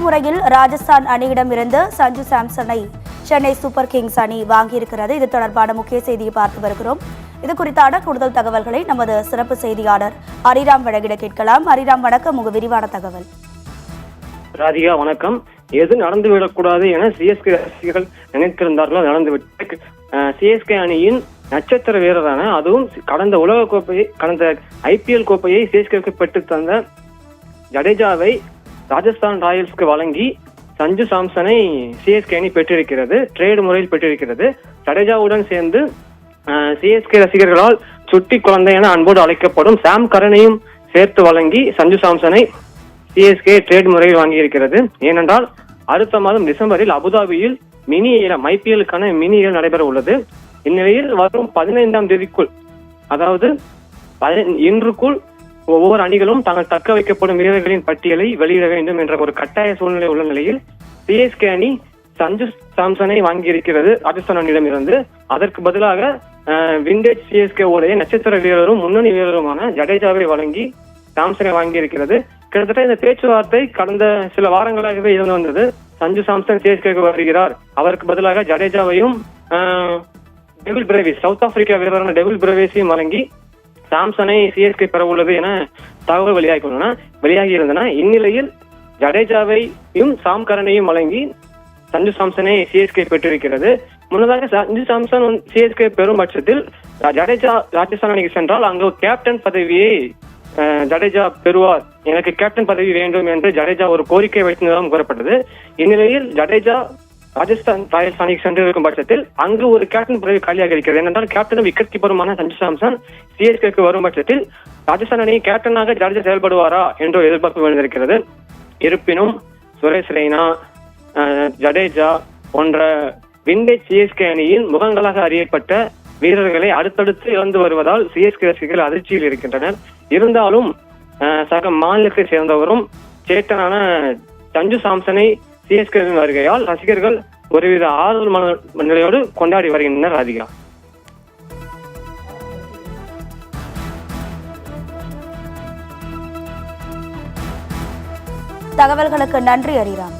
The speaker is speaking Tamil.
முறையில் ராஜஸ்தான் அணியிடமிருந்து சஞ்சு சாம்சனை சென்னை சூப்பர் கிங்ஸ் அணி வாங்கியிருக்கிறது. இது தொடர்பான முக்கிய செய்தியை பார்த்து வருகிறோம். இது குறித்தான கூடுதல் தகவல்களை நமது சிறப்பு செய்தியாளர் ஹரிராம் வழங்கிட கேட்கலாம். ஹரிராம், வணக்கம். உங்க விரிவான தகவல். ராதிகா, வணக்கம். எது நடந்துவிடக்கூடாது என சிஎஸ்கே ரசிகர்கள் நினைத்திருந்தார்களோ நடந்துவிட்டு சிஎஸ்கே அணியின் நட்சத்திர வீரரான, அதுவும் கடந்த உலக கோப்பையை, கடந்த IPL கோப்பையை சிஎஸ்கேக்கு பெற்று தந்த ஜடேஜாவை ராஜஸ்தான் ராயல்ஸ்க்கு வழங்கி சஞ்சு சாம்சனை சிஎஸ்கே அணி பெற்றிருக்கிறது. ட்ரேடு முறையில் பெற்றிருக்கிறது. ஜடேஜாவுடன் சேர்ந்து சிஎஸ்கே ரசிகர்களால் சுட்டி குழந்தை என அன்போடு அழைக்கப்படும் சாம் கரனையும் சேர்த்து வழங்கி சஞ்சு சாம்சனை சிஎஸ்கே ட்ரேட் முறையில் வாங்கியிருக்கிறது. ஏனென்றால் அடுத்த மாதம் டிசம்பரில் அபுதாபியில் மினி ஏலம், IPL-க்கான மினி ஏலம் நடைபெற உள்ளது. இந்நிலையில் வரும் 15ஆம் தேதிக்குள், அதாவது இன்றுக்குள் ஒவ்வொரு அணிகளும் தாங்கள் தக்க வைக்கப்படும் வீரர்களின் பட்டியலை வெளியிட வேண்டும் என்ற ஒரு கட்டாய சூழ்நிலை உள்ள நிலையில் சிஎஸ்கே அணி சஞ்சு சாம்சனை வாங்கியிருக்கிறது ராஜஸ்தான் அணியிடம் இருந்து. அதற்கு பதிலாக விண்டேஜ் சிஎஸ்கே உடைய நட்சத்திர வீரரும் முன்னணி வீரருமான ஜடேஜாவை வழங்கி சாம்சனை வாங்கியிருக்கிறது. கிட்டத்தட்ட இந்த பேச்சுவார்த்தை கடந்த சில வாரங்களாகவே இருந்து வந்தது. சஞ்சு சாம்சன் சிஎஸ்கேக்கு வருகிறார், அவருக்கு பதிலாக ஜடேஜாவையும் டெவில் பிரேவிஸ், சவுத் ஆப்பிரிக்கா வீரரான டெவில் பிரேவிஸையும் வழங்கி சாம்சனை சிஎஸ்கே பெற உள்ளது என தகவல் வெளியாகி இருந்தன. இந்நிலையில் ஜடேஜாவையும் சாம் கரனையும் வழங்கி சஞ்சு சாம்சனை சிஎஸ்கே பெற்றிருக்கிறது. முன்னதாக சஞ்சு சாம்சன் சிஎஸ்கே பெறும் பட்சத்தில் ஜடேஜா ராஜஸ்தான் அணிக்கு சென்றால் அங்கு கேப்டன் பதவியை ஜடேஜா பெறுவார், எனக்கு கேப்டன் பதவி வேண்டும் என்று ஜடேஜா ஒரு கோரிக்கை வைத்ததாக கூறப்பட்டது. இந்நிலையில் ஜடேஜா ராஜஸ்தான் ராயல்ஸ் அணிக்கு சென்றிருக்கும் பட்சத்தில் அங்கு ஒரு கேப்டன் பதவி காலியாக இருக்கிறது. ஏனென்றால் கேப்டனும் விக்கெட் கீப்பருமான சஞ்சு சாம்சன் சிஎஸ்கேக்கு வரும் பட்சத்தில் ராஜஸ்தான் அணி கேப்டனாக ஜடேஜா செயல்படுவாரா என்று எதிர்பார்ப்பு எழுந்திருக்கிறது. இருப்பினும் சுரேஷ் ரெய்னா, ஜடேஜா போன்ற விண்டேஜ் சிஎஸ்கே அணியின் முகங்களாக அறியப்பட்ட வீரர்களை அடுத்தடுத்து இழந்து வருவதால் சிஎஸ்கே ரசிகர்கள் அதிர்ச்சியில் இருக்கின்றனர். இருந்தாலும் சக மாநிலத்தை சேர்ந்தவரும் சேட்டனான சஞ்சு சாம்சனை சிஎஸ்கே வருகையால் ரசிகர்கள் ஒருவித ஆறுதல் மனநிலையோடு கொண்டாடி வருகின்றனர். ராதிகா, தகவல்களுக்கு நன்றி ஹரிராம்.